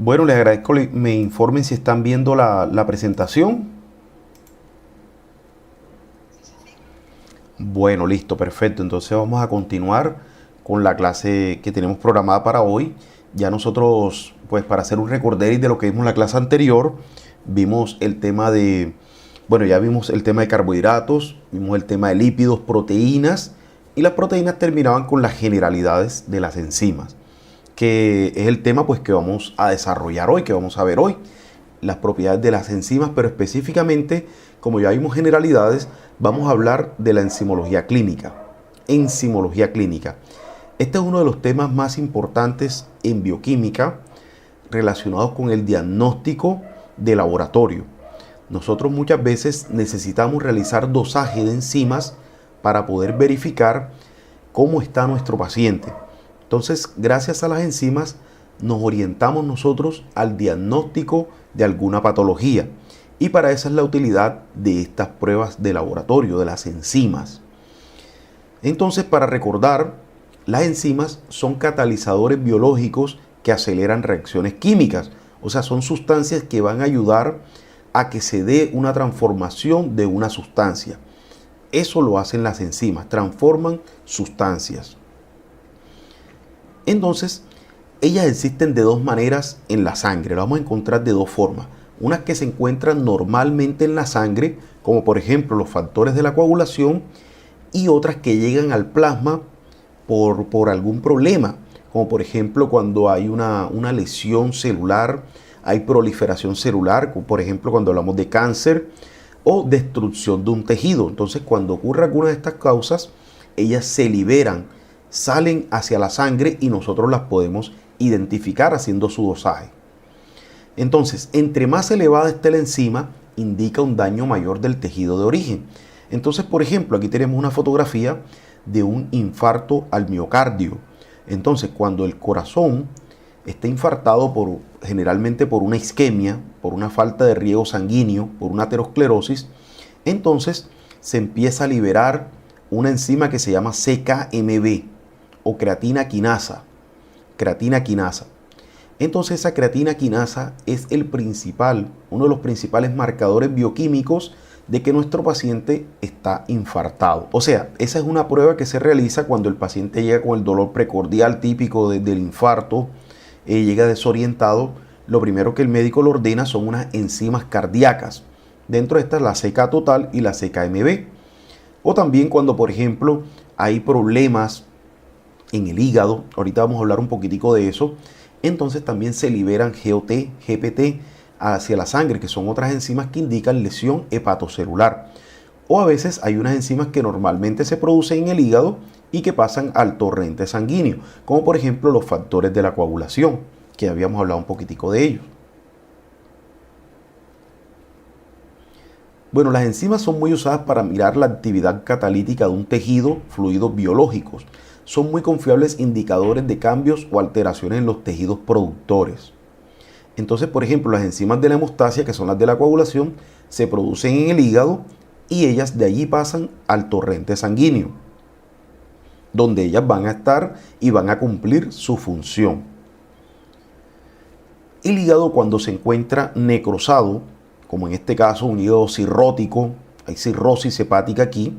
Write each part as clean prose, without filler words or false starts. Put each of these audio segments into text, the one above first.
Bueno, les agradezco que me informen si están viendo la presentación. Bueno, listo, perfecto. Entonces vamos a continuar con la clase que tenemos programada para hoy. Ya nosotros, pues para hacer un recorderis de lo que vimos en la clase anterior, vimos el tema ya vimos el tema de carbohidratos, vimos el tema de lípidos, proteínas, y las proteínas terminaban con las generalidades de las enzimas, que es el tema pues que vamos a desarrollar hoy, que vamos a ver hoy, las propiedades de las enzimas, pero específicamente, como ya vimos generalidades, vamos a hablar de la enzimología clínica. Enzimología clínica. Este es uno de los temas más importantes en bioquímica relacionados con el diagnóstico de laboratorio. Nosotros muchas veces necesitamos realizar dosaje de enzimas para poder verificar cómo está nuestro paciente. Entonces, gracias a las enzimas, nos orientamos nosotros al diagnóstico de alguna patología. Y para eso es la utilidad de estas pruebas de laboratorio, de las enzimas. Entonces, para recordar, las enzimas son catalizadores biológicos que aceleran reacciones químicas. O sea, son sustancias que van a ayudar a que se dé una transformación de una sustancia. Eso lo hacen las enzimas, transforman sustancias. Entonces, ellas existen de dos maneras en la sangre. Lo vamos a encontrar de dos formas. Unas que se encuentran normalmente en la sangre, como por ejemplo los factores de la coagulación, y otras que llegan al plasma por algún problema, como por ejemplo cuando hay una lesión celular, hay proliferación celular, como por ejemplo cuando hablamos de cáncer o destrucción de un tejido. Entonces, cuando ocurre alguna de estas causas, ellas se liberan, salen hacia la sangre y nosotros las podemos identificar haciendo su dosaje. Entonces, entre más elevada esté la enzima, indica un daño mayor del tejido de origen. Entonces, por ejemplo, aquí tenemos una fotografía de un infarto al miocardio. Entonces, cuando el corazón está infartado generalmente por una isquemia, por una falta de riego sanguíneo, por una aterosclerosis, entonces se empieza a liberar una enzima que se llama CKMB o creatina quinasa. Creatina quinasa. Entonces esa creatina quinasa es uno de los principales marcadores bioquímicos de que nuestro paciente está infartado. O sea, esa es una prueba que se realiza cuando el paciente llega con el dolor precordial típico del infarto, llega desorientado. Lo primero que el médico le ordena son unas enzimas cardíacas. Dentro de estas la CK total y la CKMB. O también cuando, por ejemplo, hay problemas en el hígado, ahorita vamos a hablar un poquitico de eso, entonces también se liberan GOT, GPT hacia la sangre, que son otras enzimas que indican lesión hepatocelular. O a veces hay unas enzimas que normalmente se producen en el hígado y que pasan al torrente sanguíneo, como por ejemplo los factores de la coagulación, que habíamos hablado un poquitico de ellos. Bueno, las enzimas son muy usadas para mirar la actividad catalítica de un tejido, fluidos biológicos. Son muy confiables indicadores de cambios o alteraciones en los tejidos productores. Entonces, por ejemplo, las enzimas de la hemostasia, que son las de la coagulación, se producen en el hígado y ellas de allí pasan al torrente sanguíneo, donde ellas van a estar y van a cumplir su función. El hígado, cuando se encuentra necrosado, como en este caso un hígado cirrótico, hay cirrosis hepática aquí,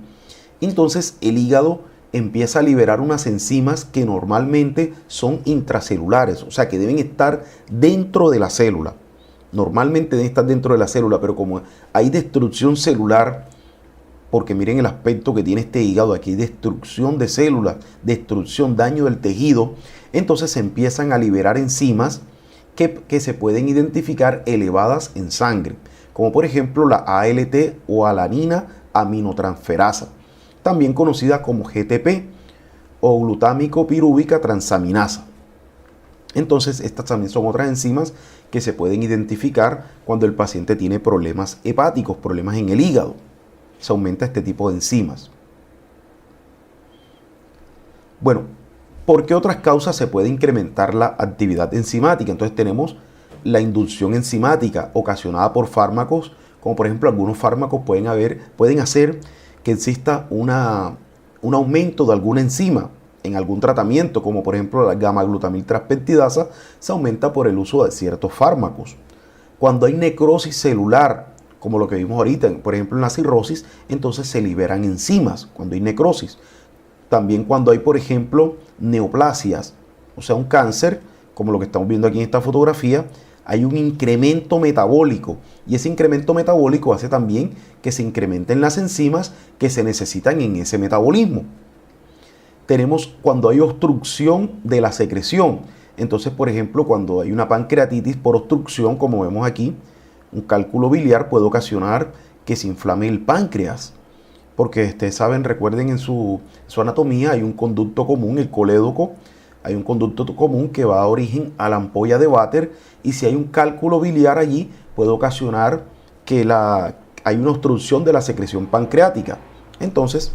entonces el hígado empieza a liberar unas enzimas que normalmente son intracelulares, o sea que deben estar dentro de la célula. Normalmente deben estar dentro de la célula, pero como hay destrucción celular, porque miren el aspecto que tiene este hígado, aquí hay destrucción de células, destrucción, daño del tejido, entonces se empiezan a liberar enzimas que se pueden identificar elevadas en sangre, como por ejemplo la ALT o alanina aminotransferasa, también conocida como GTP o glutámico pirúvica transaminasa. Entonces estas también son otras enzimas que se pueden identificar cuando el paciente tiene problemas hepáticos, problemas en el hígado. Se aumenta este tipo de enzimas. Bueno, ¿por qué otras causas se puede incrementar la actividad enzimática? Entonces tenemos la inducción enzimática ocasionada por fármacos, como por ejemplo algunos fármacos pueden hacer que exista un aumento de alguna enzima. en algún tratamiento, como por ejemplo la gamma-glutamil-transpeptidasa, se aumenta por el uso de ciertos fármacos. Cuando hay necrosis celular, como lo que vimos ahorita, por ejemplo en la cirrosis, entonces se liberan enzimas cuando hay necrosis. También cuando hay, por ejemplo, neoplasias, o sea, un cáncer, como lo que estamos viendo aquí en esta fotografía, hay un incremento metabólico y ese incremento metabólico hace también que se incrementen las enzimas que se necesitan en ese metabolismo. Tenemos cuando hay obstrucción de la secreción. Entonces, por ejemplo, cuando hay una pancreatitis por obstrucción, como vemos aquí, un cálculo biliar puede ocasionar que se inflame el páncreas. Porque ustedes saben, recuerden en su anatomía hay un conducto común, el colédoco, hay un conducto común que va a origen a la ampolla de váter y si hay un cálculo biliar allí puede ocasionar que hay una obstrucción de la secreción pancreática. Entonces,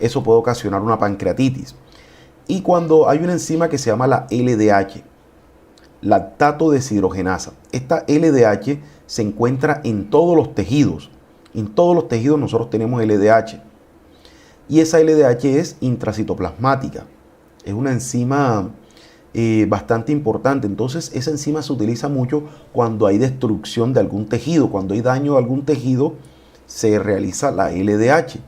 eso puede ocasionar una pancreatitis. Y cuando hay una enzima que se llama la LDH, lactato deshidrogenasa, esta LDH se encuentra en todos los tejidos. En todos los tejidos nosotros tenemos LDH. Y esa LDH es intracitoplasmática. Es una enzima bastante importante. Entonces esa enzima se utiliza mucho cuando hay destrucción de algún tejido. Cuando hay daño a algún tejido se realiza la LDH.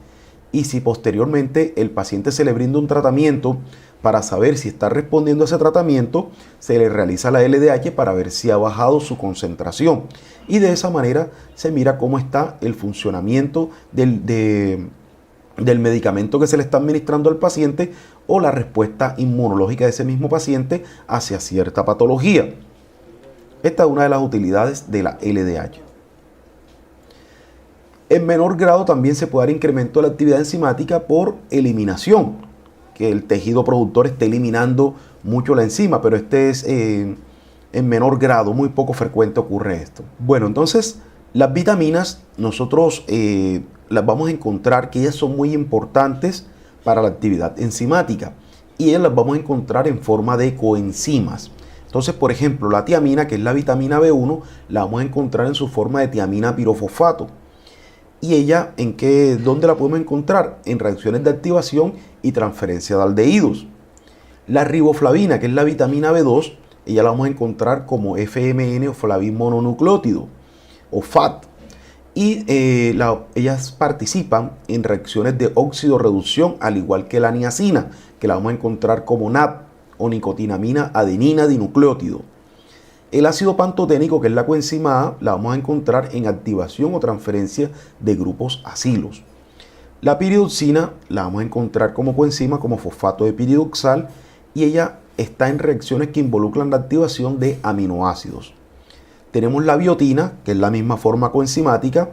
Y si posteriormente el paciente se le brinda un tratamiento para saber si está respondiendo a ese tratamiento, se le realiza la LDH para ver si ha bajado su concentración. Y de esa manera se mira cómo está el funcionamiento del medicamento que se le está administrando al paciente o la respuesta inmunológica de ese mismo paciente hacia cierta patología. Esta es una de las utilidades de la LDH. En menor grado también se puede dar incremento de la actividad enzimática por eliminación, que el tejido productor esté eliminando mucho la enzima, pero este es en menor grado, muy poco frecuente ocurre esto. Bueno, entonces las vitaminas nosotros las vamos a encontrar que ellas son muy importantes para la actividad enzimática y ellas las vamos a encontrar en forma de coenzimas. Entonces, por ejemplo, la tiamina, que es la vitamina B1, la vamos a encontrar en su forma de tiamina pirofosfato. ¿Y ella dónde la podemos encontrar? En reacciones de activación y transferencia de aldehídos. La riboflavina, que es la vitamina B2, ella la vamos a encontrar como FMN o flavin mononucleótido o FAT. Y ellas participan en reacciones de oxidorreducción, al igual que la niacina, que la vamos a encontrar como NAD o nicotinamina adenina dinucleótido. El ácido pantoténico, que es la coenzima A, la vamos a encontrar en activación o transferencia de grupos acilos. La piridoxina la vamos a encontrar como coenzima, como fosfato de piridoxal, y ella está en reacciones que involucran la activación de aminoácidos. Tenemos la biotina, que es la misma forma coenzimática,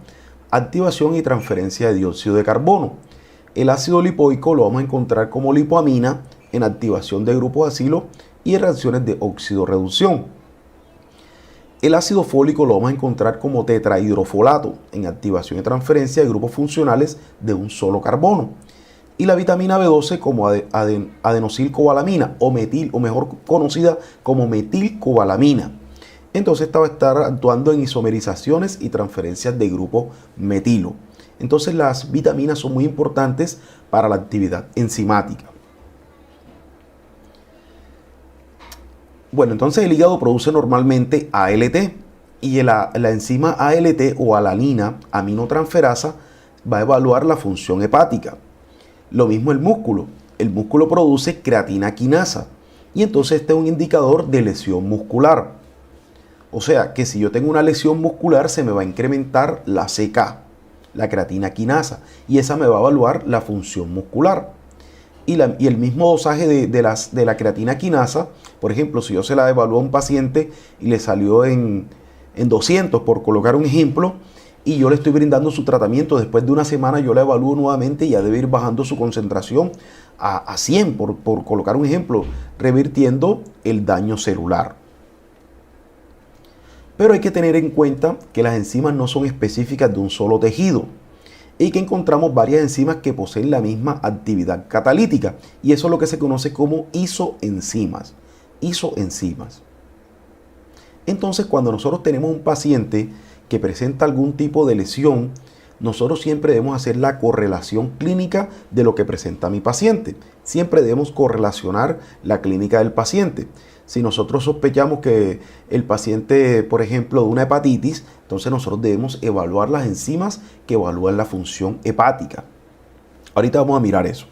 activación y transferencia de dióxido de carbono. El ácido lipoico lo vamos a encontrar como lipoamina en activación de grupos acilos y en reacciones de oxidorreducción. El ácido fólico lo vamos a encontrar como tetrahidrofolato en activación y transferencia de grupos funcionales de un solo carbono. Y la vitamina B12 como adenosilcobalamina o mejor conocida como metilcobalamina. Entonces esta va a estar actuando en isomerizaciones y transferencias de grupo metilo. Entonces las vitaminas son muy importantes para la actividad enzimática. Bueno, entonces el hígado produce normalmente ALT y la enzima ALT o alanina aminotransferasa va a evaluar la función hepática. Lo mismo el músculo. El músculo produce creatina quinasa y entonces este es un indicador de lesión muscular. O sea que si yo tengo una lesión muscular se me va a incrementar la CK, la creatina quinasa, y esa me va a evaluar la función muscular. Y el mismo dosaje de la creatina quinasa, por ejemplo, si yo se la evalúo a un paciente y le salió en 200, por colocar un ejemplo, y yo le estoy brindando su tratamiento, después de una semana yo la evalúo nuevamente y ya debe ir bajando su concentración a 100, por colocar un ejemplo, revirtiendo el daño celular. Pero hay que tener en cuenta que las enzimas no son específicas de un solo tejido y que encontramos varias enzimas que poseen la misma actividad catalítica, y eso es lo que se conoce como isoenzimas. Entonces, cuando nosotros tenemos un paciente que presenta algún tipo de lesión, nosotros siempre debemos hacer la correlación clínica de lo que presenta mi paciente. Siempre debemos correlacionar la clínica del paciente. Si nosotros sospechamos que el paciente, por ejemplo, de una hepatitis, entonces nosotros debemos evaluar las enzimas que evalúan la función hepática. Ahorita vamos a mirar eso.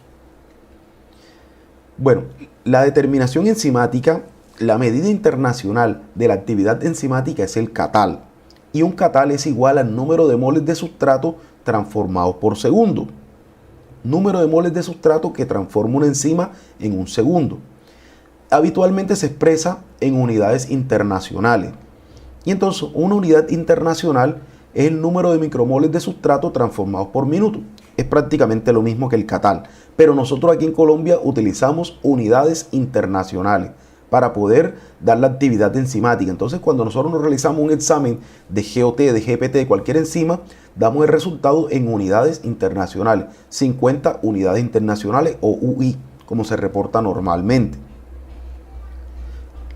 Bueno, la determinación enzimática, la medida internacional de la actividad enzimática es el catal. Y un catal es igual al número de moles de sustrato transformados por segundo. Número de moles de sustrato que transforma una enzima en un segundo. Habitualmente se expresa en unidades internacionales. Y entonces una unidad internacional es el número de micromoles de sustrato transformados por minuto. Es prácticamente lo mismo que el catal. Pero nosotros aquí en Colombia utilizamos unidades internacionales para poder dar la actividad enzimática. Entonces, cuando nosotros nos realizamos un examen de GOT, de GPT, de cualquier enzima, damos el resultado en unidades internacionales. 50 unidades internacionales o UI, como se reporta normalmente.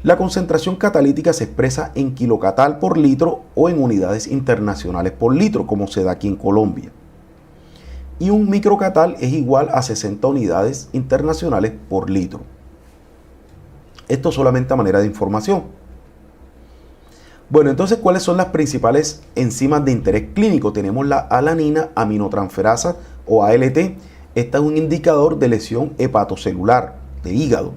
La concentración catalítica se expresa en kilocatal por litro o en unidades internacionales por litro, como se da aquí en Colombia. Y un microcatal es igual a 60 unidades internacionales por litro. Esto solamente a manera de información. Bueno, entonces, ¿cuáles son las principales enzimas de interés clínico? Tenemos la alanina aminotransferasa o ALT. Esta es un indicador de lesión hepatocelular de hígado.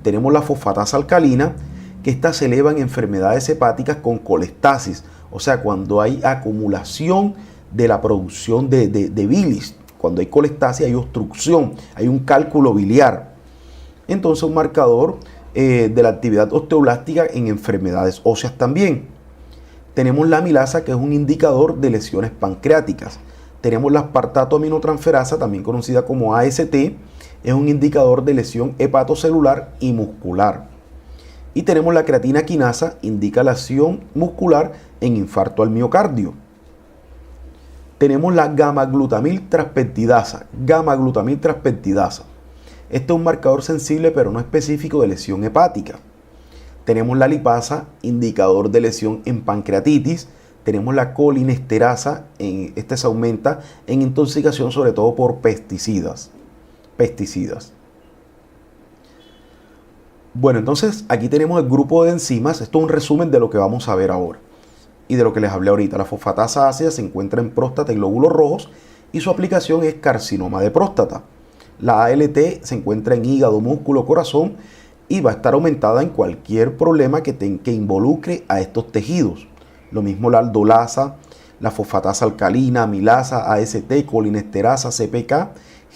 Tenemos la fosfatasa alcalina, que esta se eleva en enfermedades hepáticas con colestasis, o sea, cuando hay acumulación de la producción de bilis. Cuando hay colestasis hay obstrucción, hay un cálculo biliar. Entonces, un marcador de la actividad osteoblástica en enfermedades óseas también. Tenemos la amilasa, que es un indicador de lesiones pancreáticas. Tenemos la aspartato aminotransferasa, también conocida como AST, es un indicador de lesión hepatocelular y muscular. Y tenemos la creatina quinasa, indica lesión muscular en infarto al miocardio. Tenemos la gamma-glutamil transpeptidasa, Este es un marcador sensible pero no específico de lesión hepática. Tenemos la lipasa, indicador de lesión en pancreatitis. Tenemos la colinesterasa, este se aumenta en intoxicación sobre todo por pesticidas. Bueno, entonces aquí tenemos el grupo de enzimas. Esto es un resumen de lo que vamos a ver ahora y de lo que les hablé ahorita. La fosfatasa ácida se encuentra en próstata y glóbulos rojos y su aplicación es carcinoma de próstata. La ALT se encuentra en hígado, músculo, corazón y va a estar aumentada en cualquier problema que involucre a estos tejidos. Lo mismo la aldolasa, la fosfatasa alcalina, amilasa, AST, colinesterasa, CPK,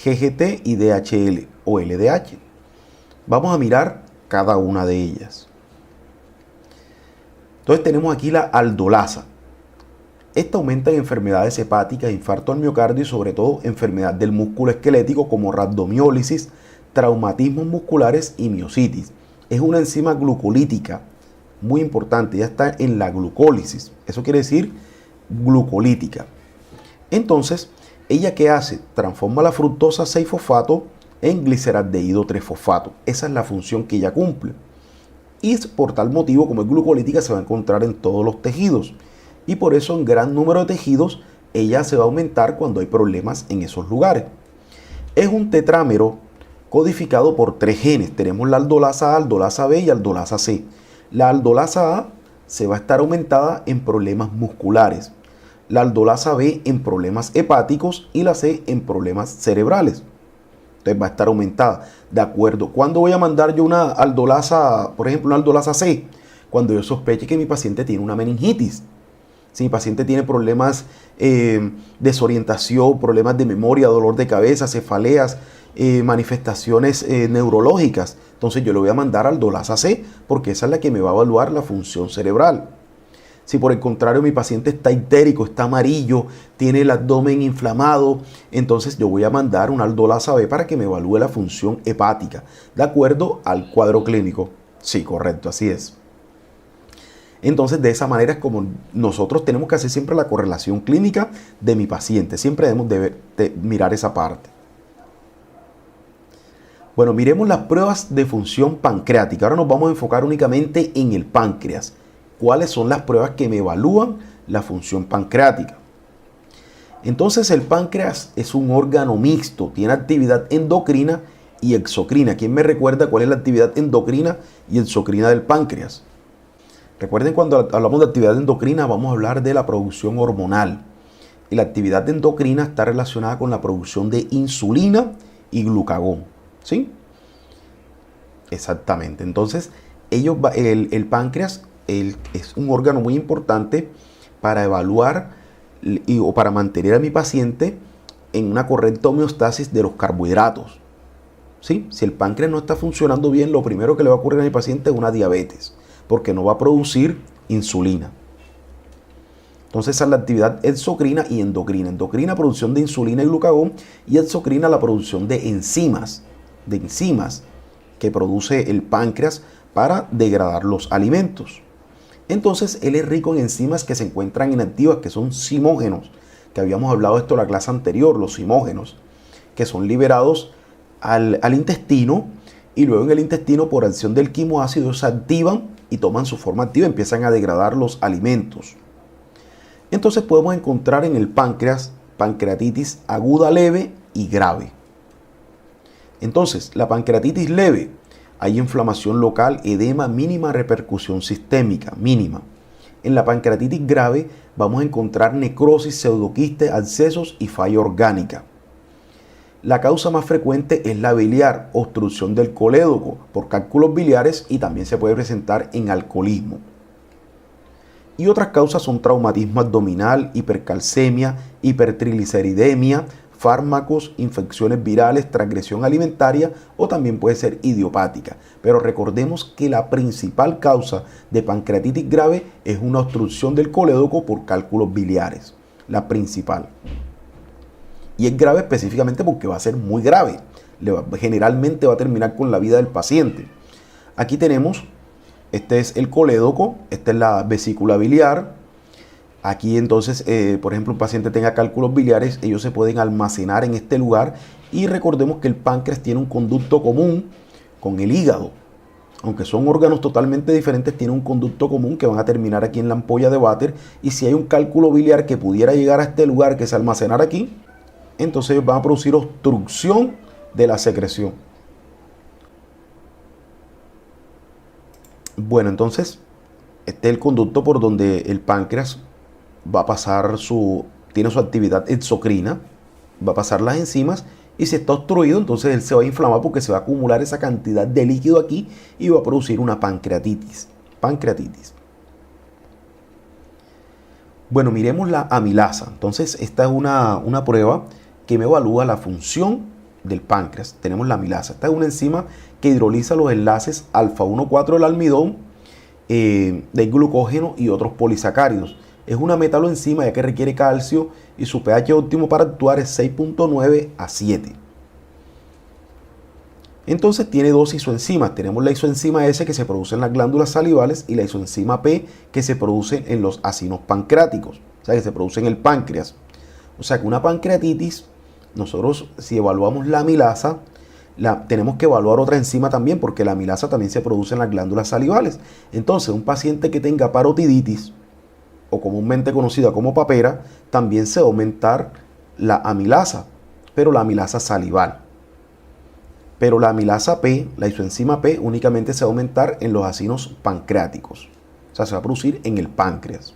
GGT y DHL o LDH. Vamos a mirar cada una de ellas. Entonces tenemos aquí la aldolasa. Esta aumenta en enfermedades hepáticas, infarto al miocardio y sobre todo enfermedad del músculo esquelético como rhabdomiólisis, traumatismos musculares y miositis. Es una enzima glucolítica muy importante, ya está en la glucólisis. Eso quiere decir glucolítica. Entonces, ¿ella qué hace? Transforma la fructosa 6-fosfato en gliceraldehído 3-fosfato. Esa es la función que ella cumple. Y por tal motivo, como es glucolítica, se va a encontrar en todos los tejidos. Y por eso en gran número de tejidos ella se va a aumentar cuando hay problemas en esos lugares. Es un tetrámero codificado por 3 genes. Tenemos la aldolasa A, aldolasa B y aldolasa C. La aldolasa A se va a estar aumentada en problemas musculares. La aldolasa B en problemas hepáticos y la C en problemas cerebrales. Entonces va a estar aumentada. De acuerdo. ¿Cuándo voy a mandar yo una aldolasa, por ejemplo, una aldolasa C? Cuando yo sospeche que mi paciente tiene una meningitis. Si mi paciente tiene problemas desorientación, problemas de memoria, dolor de cabeza, cefaleas, manifestaciones neurológicas, entonces yo le voy a mandar aldolasa C porque esa es la que me va a evaluar la función cerebral. Si por el contrario mi paciente está ictérico, está amarillo, tiene el abdomen inflamado, entonces yo voy a mandar una aldolasa B para que me evalúe la función hepática, de acuerdo al cuadro clínico. Sí, correcto, así es. Entonces, de esa manera es como nosotros tenemos que hacer siempre la correlación clínica de mi paciente. Siempre debemos de mirar esa parte. Bueno, miremos las pruebas de función pancreática. Ahora nos vamos a enfocar únicamente en el páncreas. ¿Cuáles son las pruebas que me evalúan la función pancreática? Entonces el páncreas es un órgano mixto, tiene actividad endocrina y exocrina. ¿Quién me recuerda cuál es la actividad endocrina y exocrina del páncreas? Recuerden, cuando hablamos de actividad endocrina vamos a hablar de la producción hormonal. Y la actividad endocrina está relacionada con la producción de insulina y glucagón. ¿Sí? Exactamente. Entonces, el páncreas es un órgano muy importante para evaluar o para mantener a mi paciente en una correcta homeostasis de los carbohidratos. ¿Sí? Si el páncreas no está funcionando bien, lo primero que le va a ocurrir a mi paciente es una diabetes, porque no va a producir insulina. Entonces esa es la actividad exocrina y endocrina. Endocrina, producción de insulina y glucagón, y exocrina, la producción de enzimas que produce el páncreas para degradar los alimentos. Entonces él es rico en enzimas que se encuentran inactivas, que son zimógenos, que habíamos hablado de esto en la clase anterior, los zimógenos, que son liberados al intestino, y luego en el intestino, por acción del quimoácido, se activan y toman su forma activa, empiezan a degradar los alimentos. Entonces podemos encontrar en el páncreas pancreatitis aguda, leve y grave. Entonces, la pancreatitis leve: hay inflamación local, edema, mínima repercusión sistémica, mínima. En la pancreatitis grave vamos a encontrar necrosis, pseudoquistes, abscesos y falla orgánica. La causa más frecuente es la biliar, obstrucción del colédoco por cálculos biliares, y también se puede presentar en alcoholismo. Y otras causas son traumatismo abdominal, hipercalcemia, hipertrigliceridemia, fármacos, infecciones virales, transgresión alimentaria, o también puede ser idiopática. Pero recordemos que la principal causa de pancreatitis grave es una obstrucción del colédoco por cálculos biliares. La principal. Y es grave específicamente porque va a ser muy grave. Generalmente va a terminar con la vida del paciente. Aquí tenemos, este es el colédoco, esta es la vesícula biliar. Aquí entonces, por ejemplo, un paciente tenga cálculos biliares, ellos se pueden almacenar en este lugar. Y recordemos que el páncreas tiene un conducto común con el hígado. Aunque son órganos totalmente diferentes, tiene un conducto común que van a terminar aquí en la ampolla de váter. Y si hay un cálculo biliar que pudiera llegar a este lugar, que se almacenara aquí, entonces ellos van a producir obstrucción de la secreción. Bueno, entonces, este es el conducto por donde el páncreas va a pasar tiene su actividad exocrina, va a pasar las enzimas, y si está obstruido, entonces él se va a inflamar porque se va a acumular esa cantidad de líquido aquí y va a producir una pancreatitis. Bueno, miremos la amilasa. Entonces, esta es una prueba que me evalúa la función del páncreas. Tenemos la amilasa. Esta es una enzima que hidroliza los enlaces alfa 1,4 del almidón, del glucógeno y otros polisacáridos. Es una metaloenzima, ya que requiere calcio, y su pH óptimo para actuar es 6.9 a 7. Entonces tiene dos isoenzimas. Tenemos la isoenzima S, que se produce en las glándulas salivales, y la isoenzima P, que se produce en los acinos pancreáticos, o sea, que se produce en el páncreas. O sea que una pancreatitis, nosotros, si evaluamos la amilasa, tenemos que evaluar otra enzima también, porque la amilasa también se produce en las glándulas salivales. Entonces, un paciente que tenga parotiditis, o comúnmente conocida como papera, también se va a aumentar la amilasa, pero la amilasa salival. Pero la amilasa P, la isoenzima P, únicamente se va a aumentar en los acinos pancreáticos. O sea, se va a producir en el páncreas.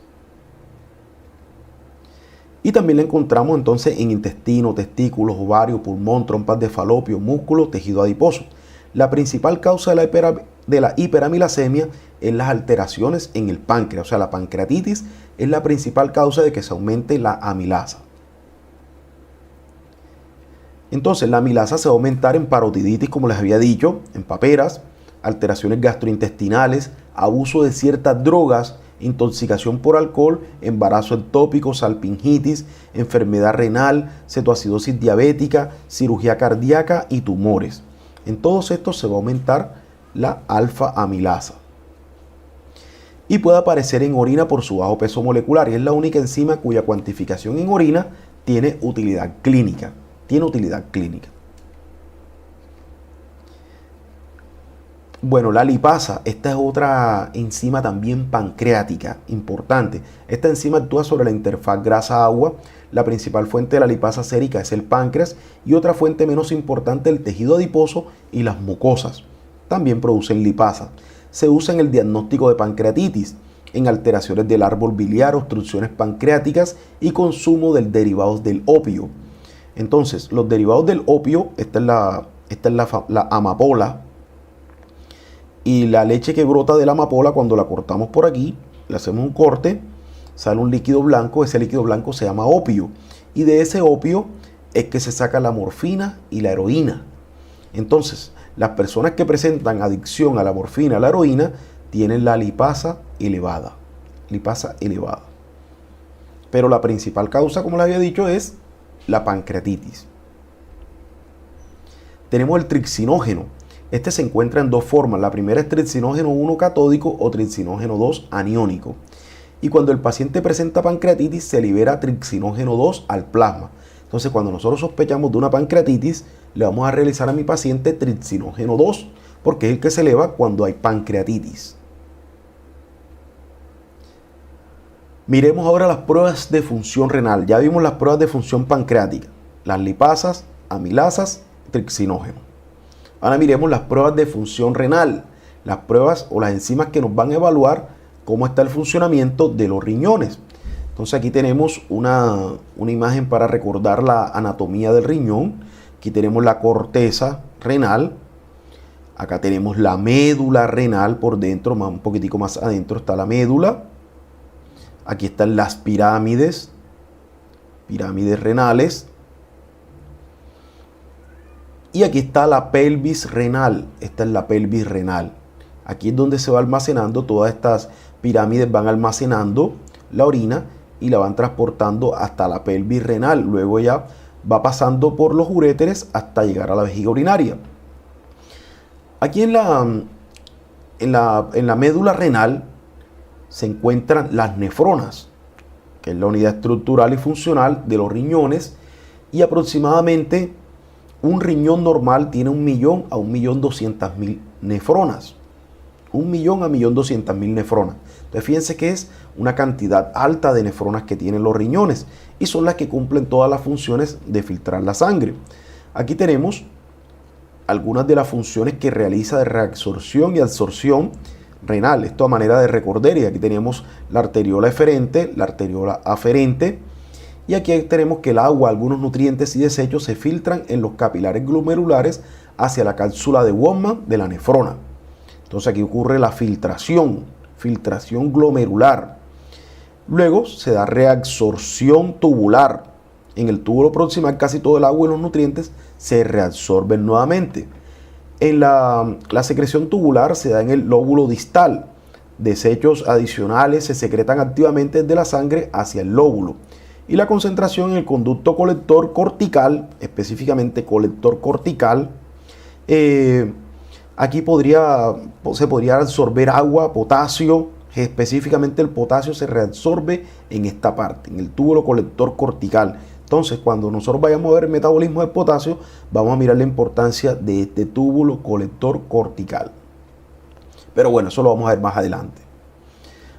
Y también la encontramos entonces en intestino, testículos, ovario, pulmón, trompas de falopio, músculo, tejido adiposo. La principal causa de la hiperamilasemia es las alteraciones en el páncreas. O sea, la pancreatitis es la principal causa de que se aumente la amilasa. Entonces, la amilasa se va a aumentar en parotiditis, como les había dicho, en paperas, alteraciones gastrointestinales, abuso de ciertas drogas, intoxicación por alcohol, embarazo ectópico, salpingitis, enfermedad renal, cetoacidosis diabética, cirugía cardíaca y tumores. En todos estos se va a aumentar la alfa-amilasa. Y puede aparecer en orina por su bajo peso molecular, y es la única enzima cuya cuantificación en orina tiene utilidad clínica. Bueno, la lipasa, esta es otra enzima también pancreática, importante. Esta enzima actúa sobre la interfaz grasa-agua. La principal fuente de la lipasa sérica es el páncreas y otra fuente menos importante el tejido adiposo y las mucosas. También producen lipasa. Se usa en el diagnóstico de pancreatitis, en alteraciones del árbol biliar, obstrucciones pancreáticas y consumo de derivados del opio. Entonces, los derivados del opio, esta es la amapola. Y la leche que brota de la amapola, cuando la cortamos por aquí, le hacemos un corte, sale un líquido blanco. Ese líquido blanco se llama opio. Y de ese opio es que se saca la morfina y la heroína. Entonces, las personas que presentan adicción a la morfina, a la heroína, tienen la lipasa elevada. Lipasa elevada. Pero la principal causa, como les había dicho, es la pancreatitis. Tenemos el trixinógeno. Este se encuentra en dos formas. La primera es trixinógeno 1 catódico o trixinógeno 2 aniónico. Y cuando el paciente presenta pancreatitis, se libera trixinógeno 2 al plasma. Entonces, cuando nosotros sospechamos de una pancreatitis, le vamos a realizar a mi paciente trixinógeno 2, porque es el que se eleva cuando hay pancreatitis. Miremos ahora las pruebas de función renal. Ya vimos las pruebas de función pancreática, las lipasas, amilasas, trixinógeno. Ahora miremos las pruebas de función renal, las pruebas o las enzimas que nos van a evaluar cómo está el funcionamiento de los riñones. Entonces aquí tenemos una imagen para recordar la anatomía del riñón. Aquí tenemos la corteza renal. Acá tenemos la médula renal por dentro, un poquitico más adentro está la médula. Aquí están las pirámides renales. Y aquí está la pelvis renal. Esta es la pelvis renal. Aquí es donde se va almacenando, todas estas pirámides van almacenando la orina y la van transportando hasta la pelvis renal. Luego ya va pasando por los uréteres hasta llegar a la vejiga urinaria. Aquí en la médula renal se encuentran las nefronas, que es la unidad estructural y funcional de los riñones, y aproximadamente un riñón normal tiene 1.000.000 a 1.200.000 nefronas. 1.000.000 a 1.200.000 nefronas. Entonces fíjense que es una cantidad alta de nefronas que tienen los riñones y son las que cumplen todas las funciones de filtrar la sangre. Aquí tenemos algunas de las funciones que realiza de reabsorción y absorción renal. Esto a manera de recordar. Y aquí tenemos la arteriola eferente, la arteriola aferente. Y aquí tenemos que el agua, algunos nutrientes y desechos se filtran en los capilares glomerulares hacia la cápsula de Bowman de la nefrona. Entonces aquí ocurre la filtración glomerular. Luego se da reabsorción tubular. En el túbulo proximal casi todo el agua y los nutrientes se reabsorben nuevamente. En la secreción tubular se da en el lóbulo distal. Desechos adicionales se secretan activamente desde la sangre hacia el lóbulo. Y la concentración en el conducto colector cortical, específicamente colector cortical, aquí se podría absorber agua, potasio, específicamente el potasio se reabsorbe en esta parte, en el túbulo colector cortical. Entonces, cuando nosotros vayamos a ver el metabolismo del potasio, vamos a mirar la importancia de este túbulo colector cortical. Pero bueno, eso lo vamos a ver más adelante.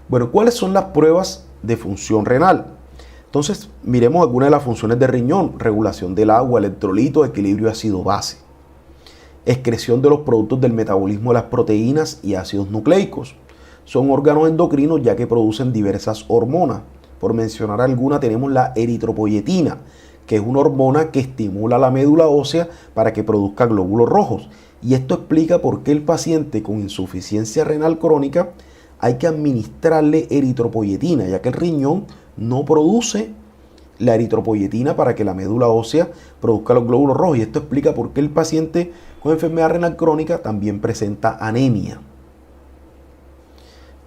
Bueno, ¿cuáles son las pruebas de función renal? Entonces, miremos algunas de las funciones del riñón: regulación del agua, electrolitos, equilibrio ácido-base, excreción de los productos del metabolismo de las proteínas y ácidos nucleicos. Son órganos endocrinos ya que producen diversas hormonas. Por mencionar alguna, tenemos la eritropoyetina, que es una hormona que estimula la médula ósea para que produzca glóbulos rojos. Y esto explica por qué el paciente con insuficiencia renal crónica hay que administrarle eritropoyetina, ya que el riñón no produce la eritropoyetina para que la médula ósea produzca los glóbulos rojos. Y esto explica por qué el paciente con enfermedad renal crónica también presenta anemia.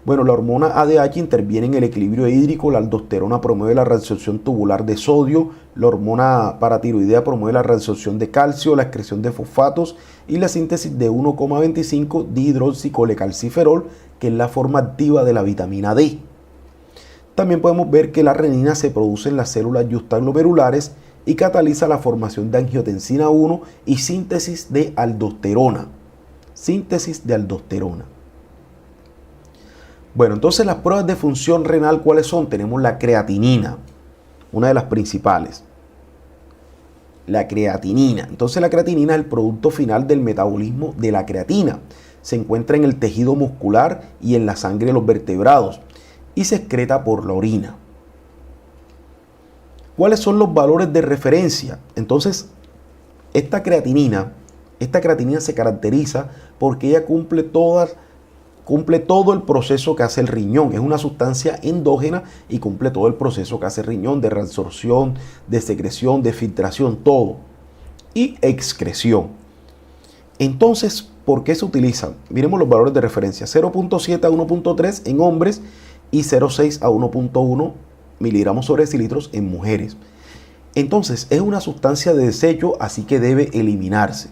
Bueno, la hormona ADH interviene en el equilibrio hídrico, la aldosterona promueve la reabsorción tubular de sodio, la hormona paratiroidea promueve la reabsorción de calcio, la excreción de fosfatos y la síntesis de 1,25 dihidroxicolecalciferol, que es la forma activa de la vitamina D. También podemos ver que la renina se produce en las células justaglomerulares y cataliza la formación de angiotensina 1 y síntesis de aldosterona. síntesis de aldosterona. Bueno, entonces las pruebas de función renal, ¿cuáles son? Tenemos la creatinina, una de las principales. La creatinina. Entonces la creatinina es el producto final del metabolismo de la creatina. Se encuentra en el tejido muscular y en la sangre de los vertebrados y se excreta por la orina. ¿Cuáles son los valores de referencia? Entonces, esta creatinina se caracteriza porque ella cumple todo el proceso que hace el riñón. Es una sustancia endógena y cumple todo el proceso que hace el riñón de reabsorción, de secreción, de filtración, todo. Y excreción. Entonces, ¿por qué se utilizan? Miremos los valores de referencia. 0.7 a 1.3 en hombres y 0.6 a 1.1 miligramos sobre decilitros en mujeres. Entonces, es una sustancia de desecho, así que debe eliminarse.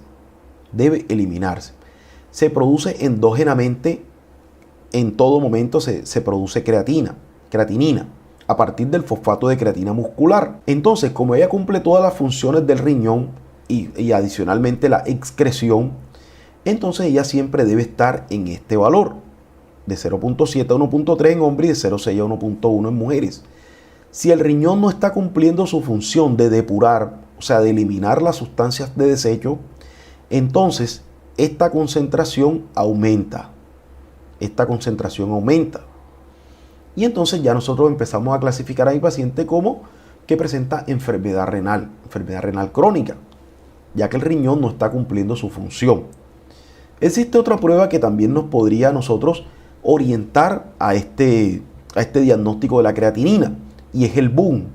Debe eliminarse. Se produce endógenamente. En todo momento se produce creatinina, a partir del fosfato de creatina muscular. Entonces, como ella cumple todas las funciones del riñón y adicionalmente la excreción, entonces ella siempre debe estar en este valor, de 0.7 a 1.3 en hombres y de 0.6 a 1.1 en mujeres. Si el riñón no está cumpliendo su función de depurar, o sea, de eliminar las sustancias de desecho, entonces esta concentración aumenta. Y entonces ya nosotros empezamos a clasificar a mi paciente como que presenta enfermedad renal crónica, ya que el riñón no está cumpliendo su función. Existe otra prueba que también nos podría a nosotros orientar a este diagnóstico de la creatinina, y es el BUN.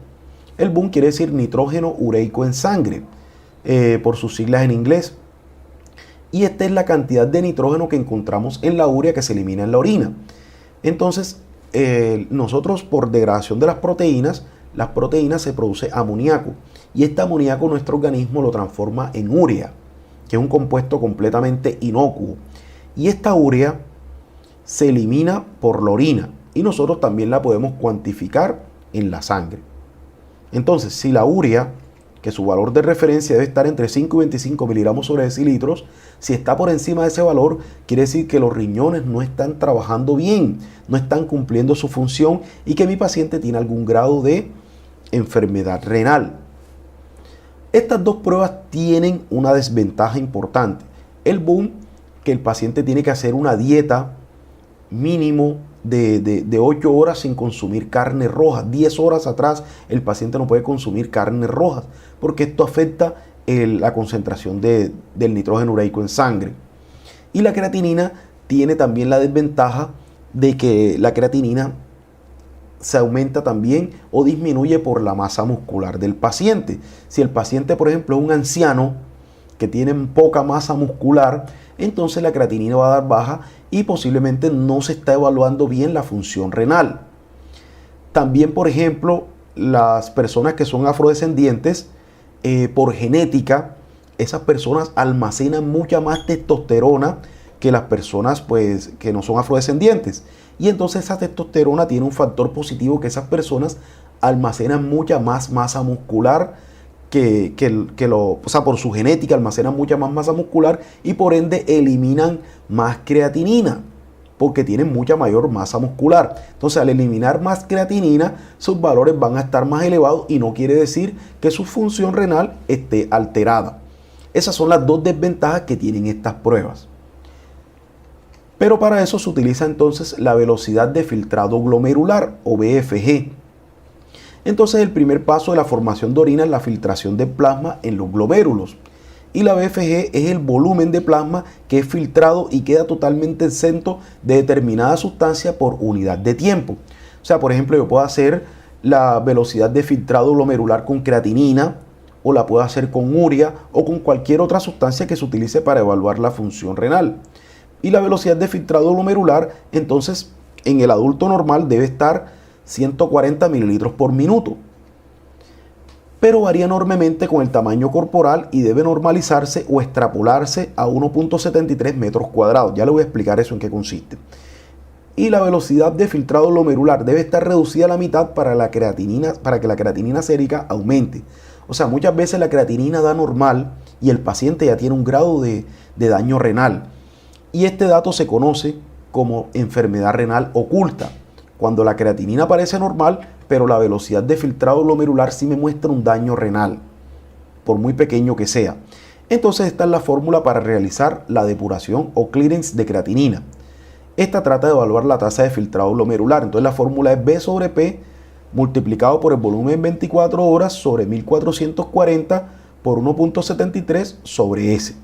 El BUN quiere decir nitrógeno ureico en sangre, por sus siglas en inglés. Y esta es la cantidad de nitrógeno que encontramos en la urea que se elimina en la orina. Entonces, nosotros por degradación de las proteínas se produce amoníaco. Y este amoníaco nuestro organismo lo transforma en urea, que es un compuesto completamente inocuo. Y esta urea se elimina por la orina. Y nosotros también la podemos cuantificar en la sangre. Entonces, si la urea, que su valor de referencia debe estar entre 5 y 25 miligramos sobre decilitros, si está por encima de ese valor, quiere decir que los riñones no están trabajando bien, no están cumpliendo su función y que mi paciente tiene algún grado de enfermedad renal. Estas dos pruebas tienen una desventaja importante. El BUN, que el paciente tiene que hacer una dieta mínimo de 8 horas sin consumir carne roja. 10 horas atrás el paciente no puede consumir carne roja porque esto afecta la concentración del nitrógeno ureico en sangre. Y la creatinina tiene también la desventaja de que la creatinina se aumenta también o disminuye por la masa muscular del paciente. Si el paciente, por ejemplo, es un anciano que tiene poca masa muscular, entonces la creatinina va a dar baja y posiblemente no se está evaluando bien la función renal. También, por ejemplo, las personas que son afrodescendientes, por genética, esas personas almacenan mucha más testosterona que las personas pues, que no son afrodescendientes. Y entonces esa testosterona tiene un factor positivo, que esas personas almacenan mucha más masa muscular o sea, por su genética almacenan mucha más masa muscular y por ende eliminan más creatinina porque tienen mucha mayor masa muscular. Entonces, al eliminar más creatinina, sus valores van a estar más elevados y no quiere decir que su función renal esté alterada. Esas son las dos desventajas que tienen estas pruebas. Pero para eso se utiliza entonces la velocidad de filtrado glomerular o VFG. Entonces el primer paso de la formación de orina es la filtración de plasma en los glomérulos. Y la VFG es el volumen de plasma que es filtrado y queda totalmente exento de determinada sustancia por unidad de tiempo. O sea, por ejemplo, yo puedo hacer la velocidad de filtrado glomerular con creatinina, o la puedo hacer con urea o con cualquier otra sustancia que se utilice para evaluar la función renal. Y la velocidad de filtrado glomerular, entonces, en el adulto normal debe estar 140 mililitros por minuto, pero varía enormemente con el tamaño corporal y debe normalizarse o extrapolarse a 1.73 metros cuadrados. Ya le voy a explicar eso en qué consiste. Y la velocidad de filtrado glomerular debe estar reducida a la mitad para que la creatinina sérica aumente. O sea, muchas veces la creatinina da normal y el paciente ya tiene un grado de daño renal. Y este dato se conoce como enfermedad renal oculta, cuando la creatinina aparece normal, pero la velocidad de filtrado glomerular sí me muestra un daño renal, por muy pequeño que sea. Entonces esta es la fórmula para realizar la depuración o clearance de creatinina. Esta trata de evaluar la tasa de filtrado glomerular. Entonces la fórmula es B sobre P multiplicado por el volumen en 24 horas sobre 1440 por 1.73 sobre S.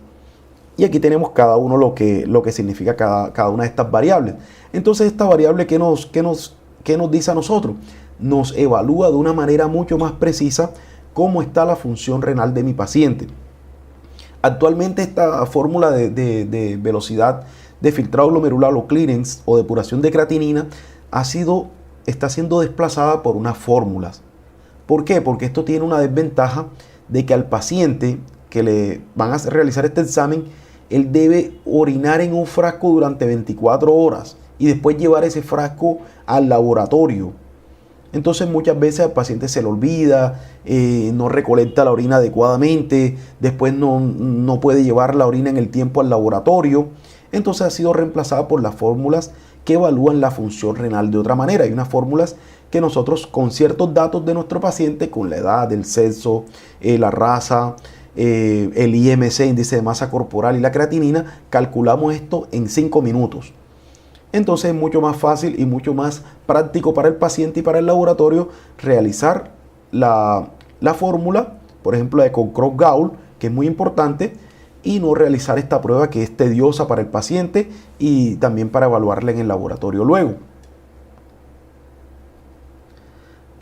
Y aquí tenemos cada uno lo que significa cada una de estas variables. Entonces esta variable, ¿qué nos dice a nosotros? Nos evalúa de una manera mucho más precisa cómo está la función renal de mi paciente. Actualmente esta fórmula de velocidad de filtrado glomerular o clearance o depuración de creatinina está siendo desplazada por unas fórmulas. ¿Por qué? Porque esto tiene una desventaja de que al paciente que le van a realizar este examen, él debe orinar en un frasco durante 24 horas y después llevar ese frasco al laboratorio. Entonces muchas veces al paciente se le olvida, no recolecta la orina adecuadamente, después no puede llevar la orina en el tiempo al laboratorio. Entonces ha sido reemplazada por las fórmulas que evalúan la función renal de otra manera. Hay unas fórmulas que nosotros con ciertos datos de nuestro paciente, con la edad, el sexo, la raza, el IMC, índice de masa corporal y la creatinina, calculamos esto en 5 minutos. Entonces es mucho más fácil y mucho más práctico para el paciente y para el laboratorio realizar la fórmula, por ejemplo, de Cockcroft-Gaul, que es muy importante, y no realizar esta prueba que es tediosa para el paciente y también para evaluarla en el laboratorio luego.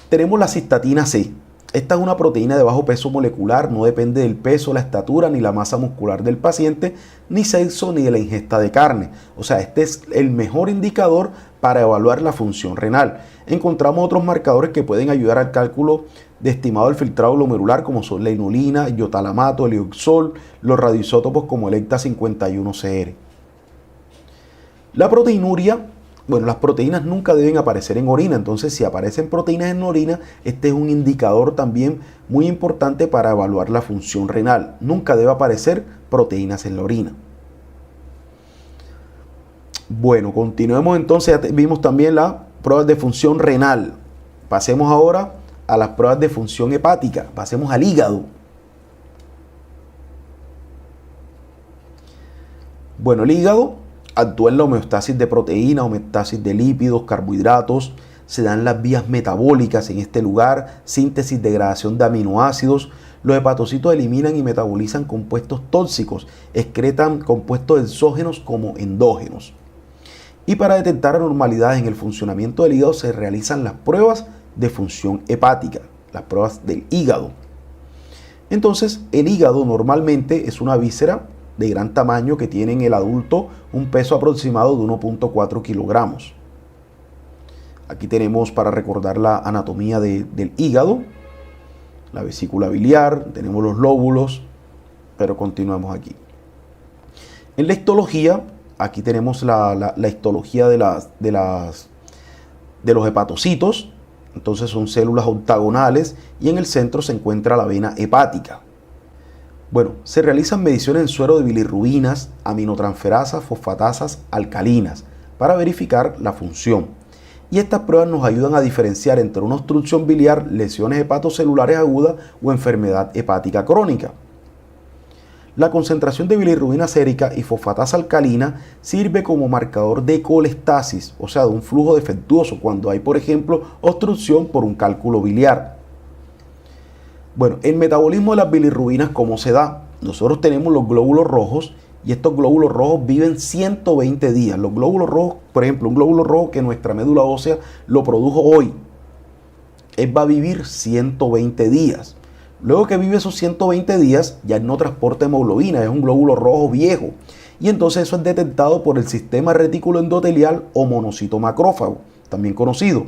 Tenemos la cistatina C. Esta es una proteína de bajo peso molecular, no depende del peso, la estatura ni la masa muscular del paciente, ni sexo ni de la ingesta de carne. O sea, este es el mejor indicador para evaluar la función renal. Encontramos otros marcadores que pueden ayudar al cálculo de estimado del filtrado glomerular, como son la inulina, iotalamato, el ioxol, los radioisótopos como el ECTA51CR. La proteinuria. Bueno, las proteínas nunca deben aparecer en orina, entonces si aparecen proteínas en orina, este es un indicador también muy importante para evaluar la función renal. Nunca debe aparecer proteínas en la orina. Bueno, continuemos entonces, ya vimos también las pruebas de función renal. Pasemos ahora a las pruebas de función hepática, pasemos al hígado. Bueno, el hígado actúa en la homeostasis de proteínas, homeostasis de lípidos, carbohidratos, se dan las vías metabólicas en este lugar, síntesis, degradación de aminoácidos. Los hepatocitos eliminan y metabolizan compuestos tóxicos, excretan compuestos exógenos como endógenos. Y para detectar anormalidades en el funcionamiento del hígado se realizan las pruebas de función hepática, las pruebas del hígado. Entonces, el hígado normalmente es una víscera de gran tamaño que tiene en el adulto un peso aproximado de 1.4 kilogramos. Aquí tenemos para recordar la anatomía del hígado, la vesícula biliar, tenemos los lóbulos, pero continuamos aquí. En la histología, aquí tenemos la histología de los hepatocitos, entonces son células octagonales y en el centro se encuentra la vena hepática. Bueno, se realizan mediciones en suero de bilirrubinas, aminotransferasas, fosfatasas, alcalinas para verificar la función. Y estas pruebas nos ayudan a diferenciar entre una obstrucción biliar, lesiones hepatocelulares agudas o enfermedad hepática crónica. La concentración de bilirrubina sérica y fosfatasa alcalina sirve como marcador de colestasis, o sea, de un flujo defectuoso cuando hay, por ejemplo, obstrucción por un cálculo biliar. Bueno, el metabolismo de las bilirrubinas, ¿cómo se da? Nosotros tenemos los glóbulos rojos y estos glóbulos rojos viven 120 días. Los glóbulos rojos, por ejemplo, un glóbulo rojo que nuestra médula ósea lo produjo hoy, él va a vivir 120 días. Luego que vive esos 120 días, ya no transporta hemoglobina, es un glóbulo rojo viejo. Y entonces eso es detectado por el sistema retículo endotelial o monocito macrófago, también conocido.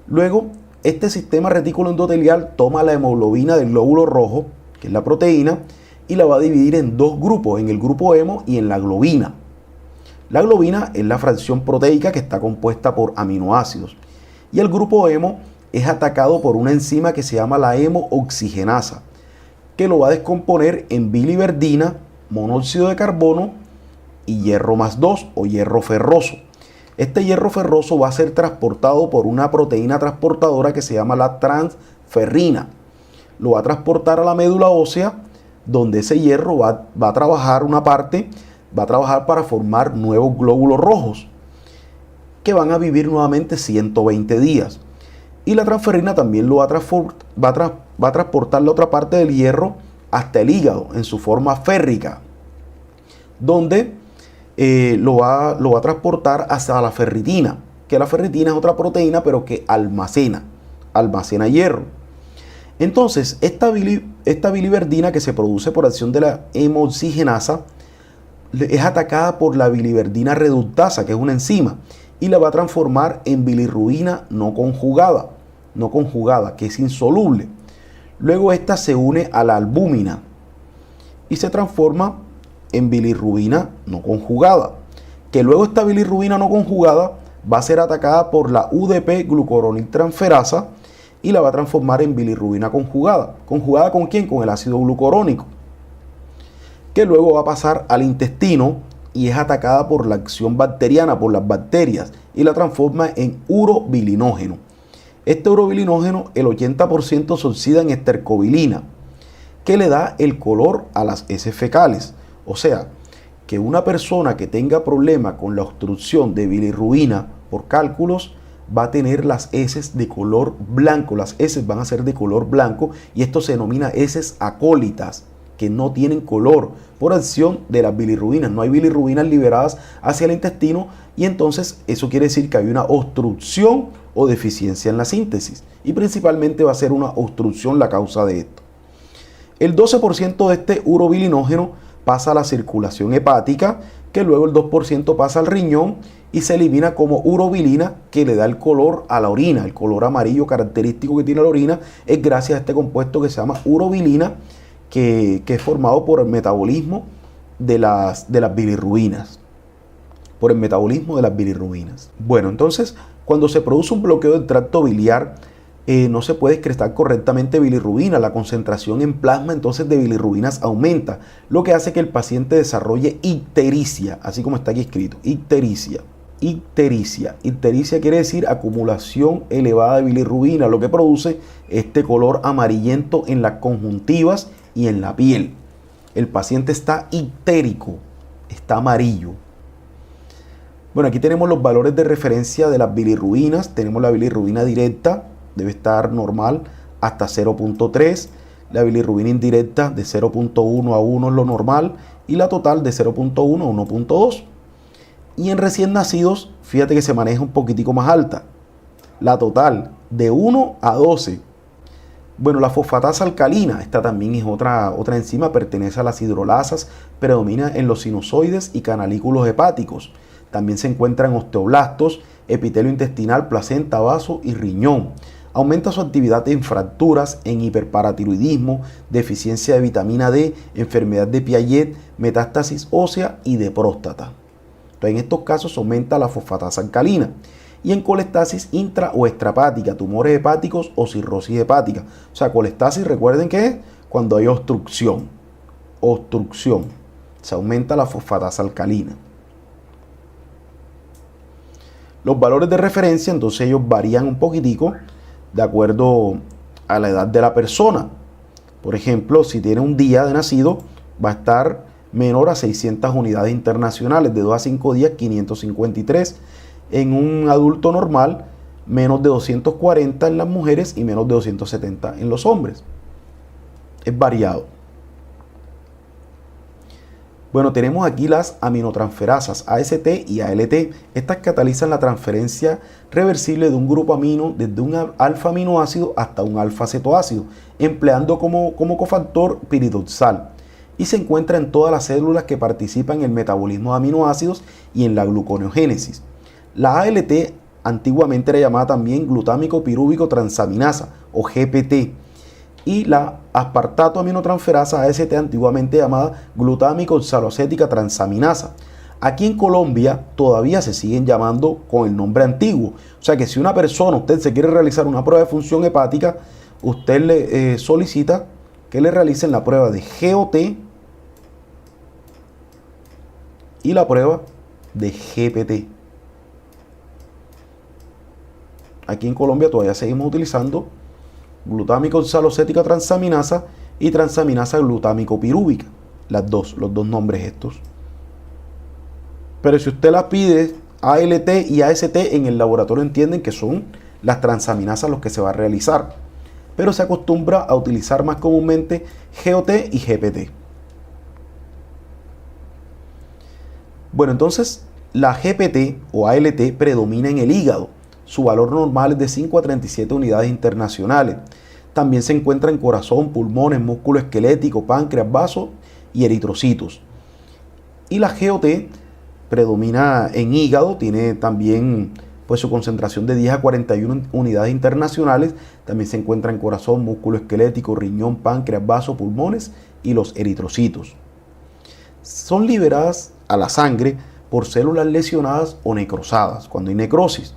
Luego, este sistema retículo endotelial toma la hemoglobina del glóbulo rojo, que es la proteína, y la va a dividir en dos grupos, en el grupo hemo y en la globina. La globina es la fracción proteica que está compuesta por aminoácidos. Y el grupo hemo es atacado por una enzima que se llama la hemooxigenasa, que lo va a descomponer en biliverdina, monóxido de carbono y hierro más 2 o hierro ferroso. Este hierro ferroso va a ser transportado por una proteína transportadora que se llama la transferrina. Lo va a transportar a la médula ósea, donde ese hierro va a trabajar una parte, va a trabajar para formar nuevos glóbulos rojos, que van a vivir nuevamente 120 días. Y la transferrina también lo va a transportar la otra parte del hierro hasta el hígado en su forma férrica, donde lo va a transportar hasta la ferritina, que la ferritina es otra proteína pero que almacena hierro. Entonces esta biliverdina, que se produce por acción de la hemoxigenasa, es atacada por la biliverdina reductasa, que es una enzima, y la va a transformar en bilirrubina no conjugada, que es insoluble. Luego esta se une a la albúmina y se transforma en bilirrubina no conjugada, que luego esta bilirrubina no conjugada va a ser atacada por la UDP-glucoroniltransferasa y la va a transformar en bilirrubina conjugada. ¿Conjugada con quién? Con el ácido glucurónico, que luego va a pasar al intestino y es atacada por la acción bacteriana, por las bacterias, y la transforma en urobilinógeno. Este urobilinógeno, el 80% se oxida en estercobilina, que le da el color a las heces fecales. O sea, que una persona que tenga problema con la obstrucción de bilirrubina por cálculos va a tener las heces de color blanco. Las heces van a ser de color blanco y esto se denomina heces acólitas, que no tienen color por acción de las bilirrubinas. No hay bilirrubinas liberadas hacia el intestino y entonces eso quiere decir que hay una obstrucción o deficiencia en la síntesis, y principalmente va a ser una obstrucción la causa de esto. El 12% de este urobilinógeno pasa a la circulación hepática, que luego el 2% pasa al riñón y se elimina como urobilina, que le da el color a la orina. El color amarillo característico que tiene la orina es gracias a este compuesto que se llama urobilina, que es formado por el metabolismo de las bilirrubinas. Bueno, entonces, cuando se produce un bloqueo del tracto biliar, no se puede excretar correctamente bilirrubina. La concentración en plasma entonces de bilirrubinas aumenta, lo que hace que el paciente desarrolle ictericia, así como está aquí escrito, ictericia. Ictericia quiere decir acumulación elevada de bilirrubina, lo que produce este color amarillento en las conjuntivas y en la piel. El paciente está ictérico, está amarillo. Bueno, aquí tenemos los valores de referencia de las bilirrubinas. Tenemos la bilirrubina directa, debe estar normal hasta 0.3. La bilirrubina indirecta de 0.1 a 1 es lo normal. Y la total de 0.1 a 1.2. Y en recién nacidos, fíjate que se maneja un poquitico más alta. La total de 1 a 12. Bueno, la fosfatasa alcalina, esta también es otra enzima, pertenece a las hidrolasas, predomina en los sinusoides y canalículos hepáticos. También se encuentra en osteoblastos, epitelio intestinal, placenta, vaso y riñón. Aumenta su actividad en fracturas, en hiperparatiroidismo, deficiencia de vitamina D, enfermedad de Piaget, metástasis ósea y de próstata. Entonces, en estos casos aumenta la fosfatasa alcalina. Y en colestasis intra o extrahepática, tumores hepáticos o cirrosis hepática. O sea, colestasis, recuerden que es cuando hay obstrucción. Se aumenta la fosfatasa alcalina. Los valores de referencia, entonces ellos varían un poquitico de acuerdo a la edad de la persona. Por ejemplo, si tiene un día de nacido, va a estar menor a 600 unidades internacionales, de 2 a 5 días 553. En un adulto normal, menos de 240 en las mujeres y menos de 270 en los hombres. Es variado. Bueno, tenemos aquí las aminotransferasas AST y ALT. Estas catalizan la transferencia reversible de un grupo amino desde un alfa aminoácido hasta un alfa cetoácido, empleando como cofactor piridoxal. Y se encuentra en todas las células que participan en el metabolismo de aminoácidos y en la gluconeogénesis. La ALT antiguamente era llamada también glutámico pirúvico transaminasa o GPT, y la aspartato aminotransferasa AST antiguamente llamada glutámico oxaloacética transaminasa. Aquí en Colombia todavía se siguen llamando con el nombre antiguo. O sea que si una persona, usted se quiere realizar una prueba de función hepática, usted le solicita que le realicen la prueba de GOT y la prueba de GPT. Aquí en Colombia todavía seguimos utilizando glutámico oxalocética transaminasa y transaminasa glutámico pirúvica. Los dos nombres estos. Pero si usted las pide ALT y AST, en el laboratorio entienden que son las transaminasas los que se va a realizar. Pero se acostumbra a utilizar más comúnmente GOT y GPT. Bueno, entonces la GPT o ALT predomina en el hígado. Su valor normal es de 5 a 37 unidades internacionales. También se encuentra en corazón, pulmones, músculo esquelético, páncreas, vasos y eritrocitos. Y la GOT predomina en hígado, tiene también pues su concentración de 10 a 41 unidades internacionales. También se encuentra en corazón, músculo esquelético, riñón, páncreas, vasos, pulmones y los eritrocitos. Son liberadas a la sangre por células lesionadas o necrosadas, cuando hay necrosis.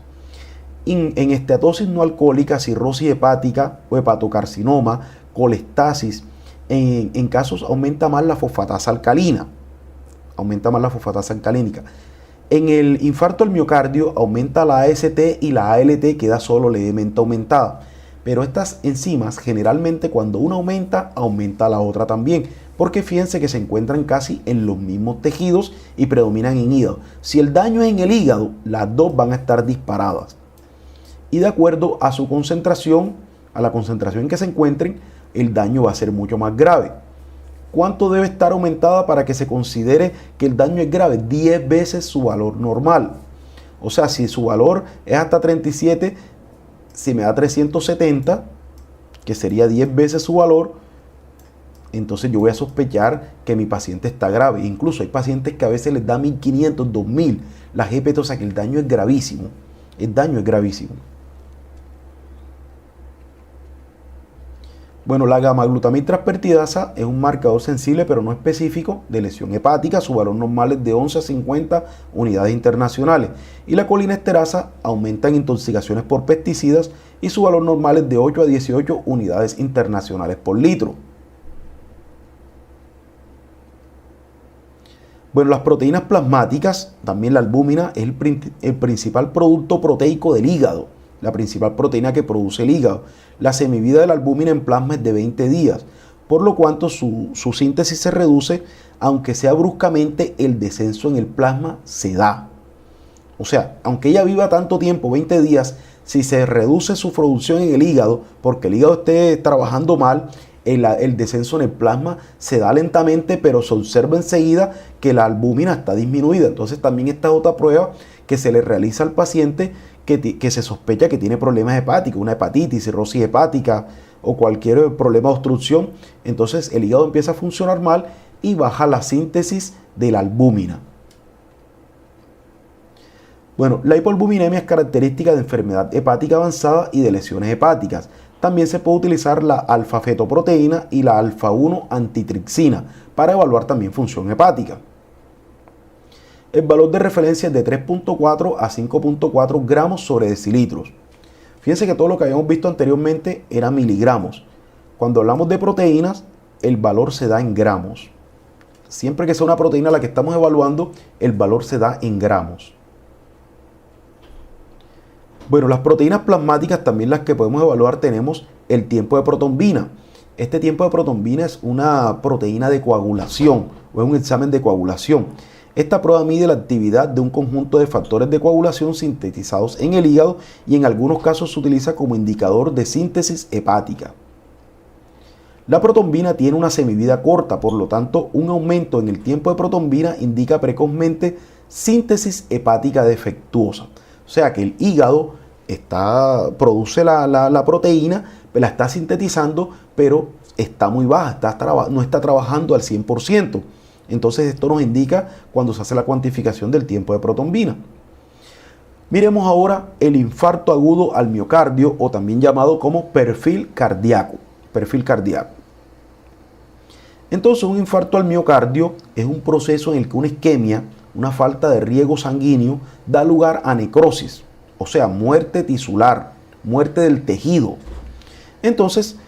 En esteatosis no alcohólica, cirrosis hepática o hepatocarcinoma, colestasis, en casos aumenta más la fosfatasa alcalina. En el infarto al miocardio aumenta la AST y la ALT queda solo levemente aumentada. Pero estas enzimas generalmente cuando una aumenta, aumenta la otra también. Porque fíjense que se encuentran casi en los mismos tejidos y predominan en hígado. Si el daño es en el hígado, las dos van a estar disparadas. Y de acuerdo a su concentración, a la concentración en que se encuentren, el daño va a ser mucho más grave. ¿Cuánto debe estar aumentada para que se considere que el daño es grave? 10 veces su valor normal. O sea, si su valor es hasta 37, si me da 370, que sería 10 veces su valor, entonces yo voy a sospechar que mi paciente está grave. Incluso hay pacientes que a veces les da 1500, 2000 la GPT, o sea que el daño es gravísimo. El daño es gravísimo. Bueno, la gamma-glutamina transpertidasa es un marcador sensible pero no específico de lesión hepática. Su valor normal es de 11 a 50 unidades internacionales. Y la colinesterasa aumenta en intoxicaciones por pesticidas y su valor normal es de 8 a 18 unidades internacionales por litro. Bueno, las proteínas plasmáticas, también la albúmina, es el principal producto proteico del hígado. La principal proteína que produce el hígado. La semivida de la albúmina en plasma es de 20 días, por lo cual su síntesis se reduce, aunque sea bruscamente, el descenso en el plasma se da. O sea, aunque ella viva tanto tiempo, 20 días, si se reduce su producción en el hígado, porque el hígado esté trabajando mal, el descenso en el plasma se da lentamente, pero se observa enseguida que la albúmina está disminuida. Entonces también esta es otra prueba que se le realiza al paciente que se sospecha que tiene problemas hepáticos, una hepatitis, cirrosis hepática o cualquier problema de obstrucción. Entonces el hígado empieza a funcionar mal y baja la síntesis de la albúmina. Bueno, la hipoalbuminemia es característica de enfermedad hepática avanzada y de lesiones hepáticas. También se puede utilizar la alfa-fetoproteína y la alfa-1 antitripsina para evaluar también función hepática. El valor de referencia es de 3.4 a 5.4 gramos sobre decilitros. Fíjense que todo lo que habíamos visto anteriormente era miligramos. Cuando hablamos de proteínas, el valor se da en gramos. Siempre que sea una proteína la que estamos evaluando, el valor se da en gramos. Bueno, las proteínas plasmáticas también las que podemos evaluar tenemos el tiempo de protombina. Este tiempo de protombina es una proteína de coagulación o es un examen de coagulación. Esta prueba mide la actividad de un conjunto de factores de coagulación sintetizados en el hígado y en algunos casos se utiliza como indicador de síntesis hepática. La protombina tiene una semivida corta, por lo tanto un aumento en el tiempo de protombina indica precozmente síntesis hepática defectuosa. O sea que el hígado produce la proteína, la está sintetizando, pero está muy baja, no está trabajando al 100%. Entonces esto nos indica cuando se hace la cuantificación del tiempo de protombina. Miremos ahora el infarto agudo al miocardio, o también llamado como perfil cardíaco. Entonces un infarto al miocardio es un proceso en el que una isquemia, una falta de riego sanguíneo, da lugar a necrosis, o sea, muerte tisular, muerte del tejido. Entonces,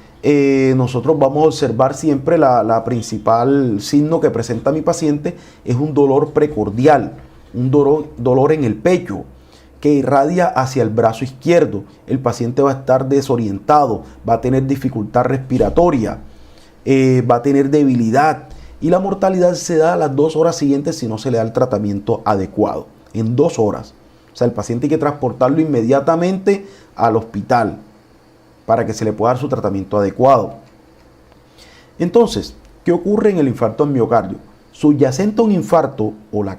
nosotros vamos a observar siempre la principal signo que presenta mi paciente es un dolor precordial, un dolor en el pecho que irradia hacia el brazo izquierdo. El paciente va a estar desorientado, va a tener dificultad respiratoria, va a tener debilidad y la mortalidad se da a las 2 horas siguientes si no se le da el tratamiento adecuado. En 2 horas. O sea, el paciente hay que transportarlo inmediatamente al hospital para que se le pueda dar su tratamiento adecuado. Entonces, ¿qué ocurre en el infarto al miocardio? Subyacente a un infarto o la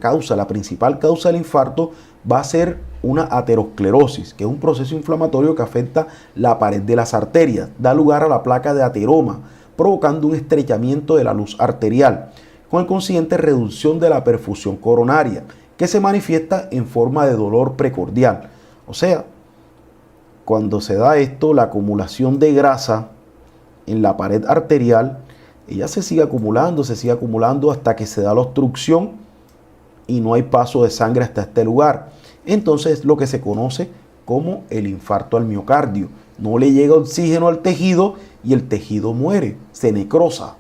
principal causa del infarto va a ser una aterosclerosis, que es un proceso inflamatorio que afecta la pared de las arterias, da lugar a la placa de ateroma, provocando un estrechamiento de la luz arterial, con el consiguiente reducción de la perfusión coronaria, que se manifiesta en forma de dolor precordial. O sea, cuando se da esto, la acumulación de grasa en la pared arterial, ella se sigue acumulando hasta que se da la obstrucción y no hay paso de sangre hasta este lugar. Entonces es lo que se conoce como el infarto al miocardio. No le llega oxígeno al tejido y el tejido muere, se necrosa.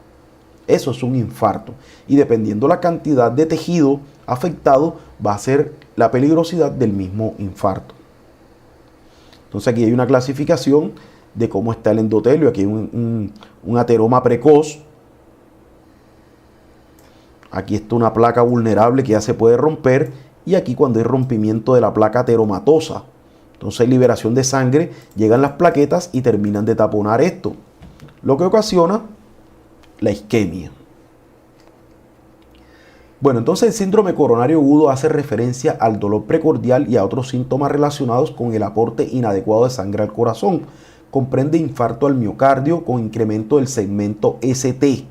Eso es un infarto. Y dependiendo la cantidad de tejido afectado, va a ser la peligrosidad del mismo infarto. Entonces aquí hay una clasificación de cómo está el endotelio. Aquí hay un ateroma precoz. Aquí está una placa vulnerable que ya se puede romper. Y aquí cuando hay rompimiento de la placa ateromatosa. Entonces hay liberación de sangre, llegan las plaquetas y terminan de taponar esto. Lo que ocasiona la isquemia. Bueno, entonces el síndrome coronario agudo hace referencia al dolor precordial y a otros síntomas relacionados con el aporte inadecuado de sangre al corazón. Comprende infarto al miocardio con incremento del segmento ST.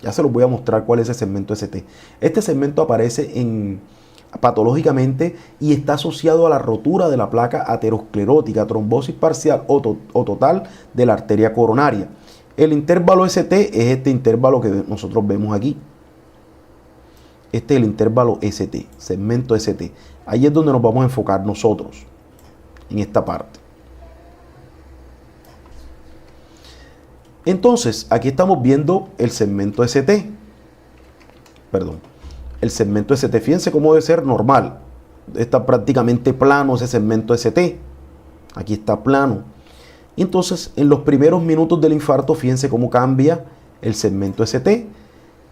Ya se los voy a mostrar cuál es el segmento ST. Este segmento aparece patológicamente y está asociado a la rotura de la placa aterosclerótica, trombosis parcial o total de la arteria coronaria. El intervalo ST es este intervalo que nosotros vemos aquí. Este es el intervalo ST, segmento ST. Ahí es donde nos vamos a enfocar nosotros, en esta parte. Entonces, aquí estamos viendo el segmento ST. Perdón. El segmento ST, fíjense cómo debe ser normal. Está prácticamente plano ese segmento ST. Aquí está plano. Entonces, en los primeros minutos del infarto, fíjense cómo cambia el segmento ST.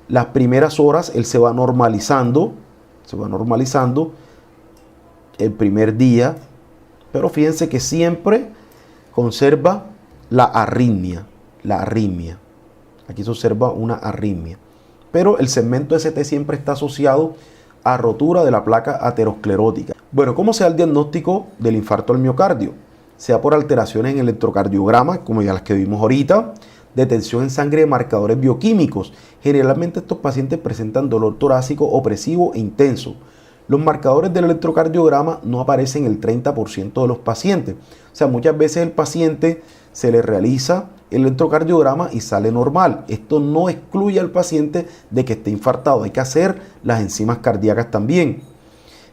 Las primeras horas él se va normalizando el primer día, pero fíjense que siempre conserva la arritmia. Aquí se observa una arritmia. Pero el segmento ST siempre está asociado a rotura de la placa aterosclerótica. Bueno, ¿cómo se da el diagnóstico del infarto al miocardio? Sea por alteraciones en el electrocardiograma, como ya las que vimos ahorita, detención en sangre de marcadores bioquímicos. Generalmente estos pacientes presentan dolor torácico opresivo e intenso. Los marcadores del electrocardiograma no aparecen en el 30% de los pacientes. O sea, muchas veces el paciente se le realiza el electrocardiograma y sale normal. Esto no excluye al paciente de que esté infartado. Hay que hacer las enzimas cardíacas también.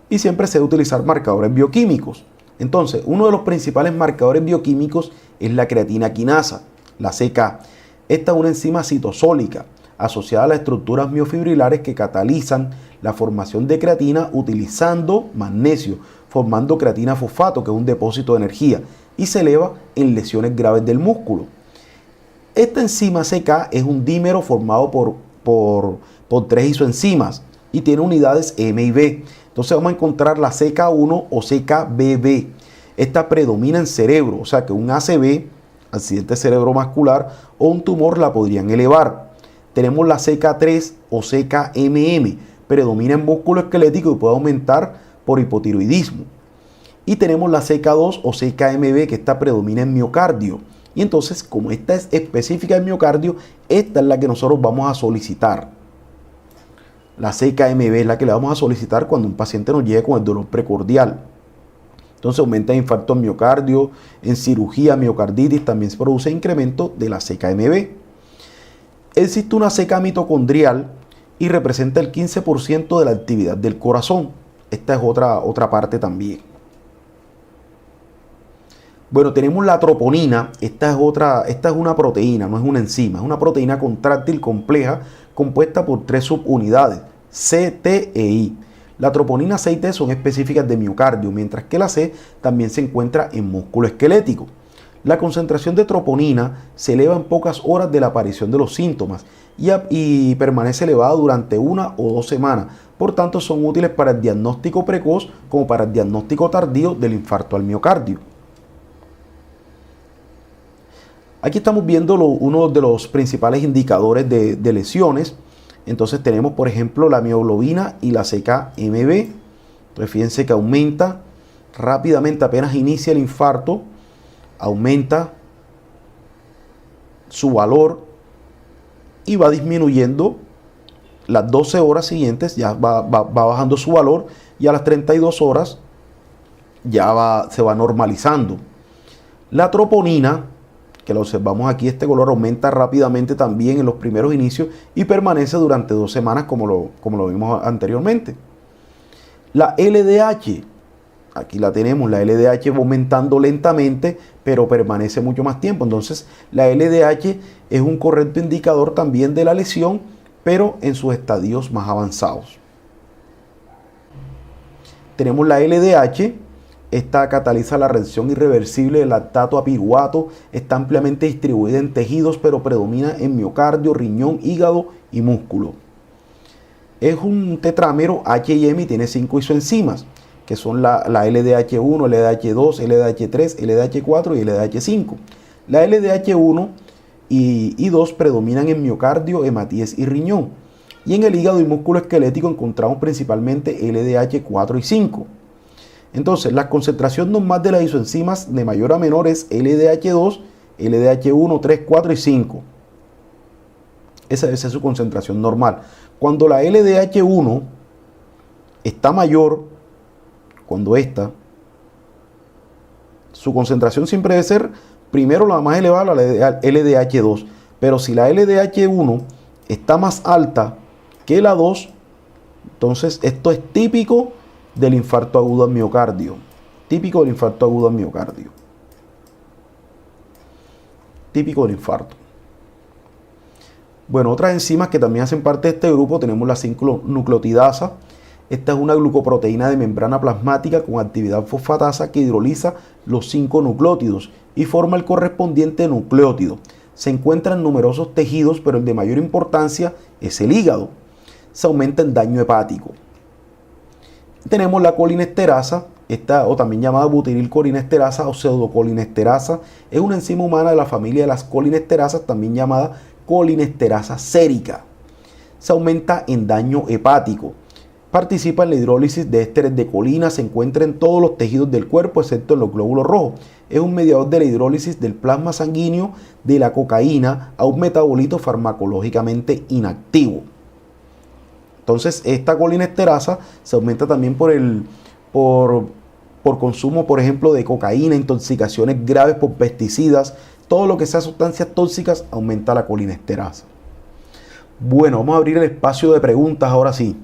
Y siempre se debe utilizar marcadores bioquímicos. Entonces, uno de los principales marcadores bioquímicos es la creatina quinasa, la CK. Esta es una enzima citosólica asociada a las estructuras miofibrilares que catalizan la formación de creatina utilizando magnesio, formando creatina fosfato, que es un depósito de energía, y se eleva en lesiones graves del músculo. Esta enzima CK es un dímero formado por 3 isoenzimas y tiene unidades M y B. Entonces vamos a encontrar la CK1 o CKBB. Esta predomina en cerebro, o sea que un ACV, accidente cerebrovascular, o un tumor la podrían elevar. Tenemos la CK3 o CKMM, predomina en músculo esquelético y puede aumentar por hipotiroidismo. Y tenemos la CK2 o CKMB, que esta predomina en miocardio. Y entonces, como esta es específica en miocardio, esta es la que nosotros vamos a solicitar. La CKMB es la que le vamos a solicitar cuando un paciente nos llegue con el dolor precordial. Entonces aumenta el infarto en miocardio, en cirugía, miocarditis, también se produce incremento de la CKMB. Existe una CK mitocondrial y representa el 15% de la actividad del corazón. Esta es otra parte también. Bueno, tenemos la troponina. Esta es una proteína, no es una enzima. Es una proteína contráctil compleja compuesta por 3 subunidades, C, T e I. La troponina C y T son específicas de miocardio, mientras que la C también se encuentra en músculo esquelético. La concentración de troponina se eleva en pocas horas de la aparición de los síntomas y permanece elevada durante 1 o 2 semanas. Por tanto, son útiles para el diagnóstico precoz como para el diagnóstico tardío del infarto al miocardio. Aquí estamos viendo uno de los principales indicadores de lesiones. Entonces tenemos, por ejemplo, la mioglobina y la CK-MB. Entonces fíjense que aumenta rápidamente apenas inicia el infarto. Aumenta su valor y va disminuyendo las 12 horas siguientes, ya va bajando su valor, y a las 32 horas ya se va normalizando. La troponina, que la observamos aquí, este color aumenta rápidamente también en los primeros inicios y permanece durante 2 semanas como lo vimos anteriormente. La LDH, aquí la tenemos, la LDH va aumentando lentamente, pero permanece mucho más tiempo. Entonces, la LDH es un correcto indicador también de la lesión, pero en sus estadios más avanzados. Tenemos la LDH, esta cataliza la reacción irreversible del lactato a piruvato, está ampliamente distribuida en tejidos, pero predomina en miocardio, riñón, hígado y músculo. Es un tetrámero H y M y tiene 5 isoenzimas, que son la LDH1, LDH2, LDH3, LDH4 y LDH5. La LDH1 y 2 predominan en miocardio, hematíes y riñón. Y en el hígado y músculo esquelético encontramos principalmente LDH4 y 5. Entonces, la concentración normal de las isoenzimas de mayor a menor es LDH2, LDH1, 3, 4 y 5. Esa debe ser su concentración normal. Cuando la LDH1 está mayor, cuando su concentración siempre debe ser primero la más elevada, la LDH2. Pero si la LDH1 está más alta que la 2, entonces esto es típico del infarto agudo al miocardio. Típico del infarto agudo al miocardio. Típico del infarto. Bueno, otras enzimas que también hacen parte de este grupo, tenemos la 5-nucleotidasa. Esta es una glucoproteína de membrana plasmática con actividad fosfatasa que hidroliza los 5 nucleótidos y forma el correspondiente nucleótido. Se encuentra en numerosos tejidos, pero el de mayor importancia es el hígado. Se aumenta en daño hepático. Tenemos la colinesterasa, o también llamada butiril-colinesterasa o pseudocolinesterasa. Es una enzima humana de la familia de las colinesterasas, también llamada colinesterasa sérica. Se aumenta en daño hepático. Participa en la hidrólisis de ésteres de colina, se encuentra en todos los tejidos del cuerpo excepto en los glóbulos rojos. Es un mediador de la hidrólisis del plasma sanguíneo de la cocaína a un metabolito farmacológicamente inactivo. Entonces, esta colinesterasa se aumenta también por consumo, por ejemplo, de cocaína, intoxicaciones graves por pesticidas, todo lo que sea sustancias tóxicas aumenta la colinesterasa. Bueno, vamos a abrir el espacio de preguntas ahora sí.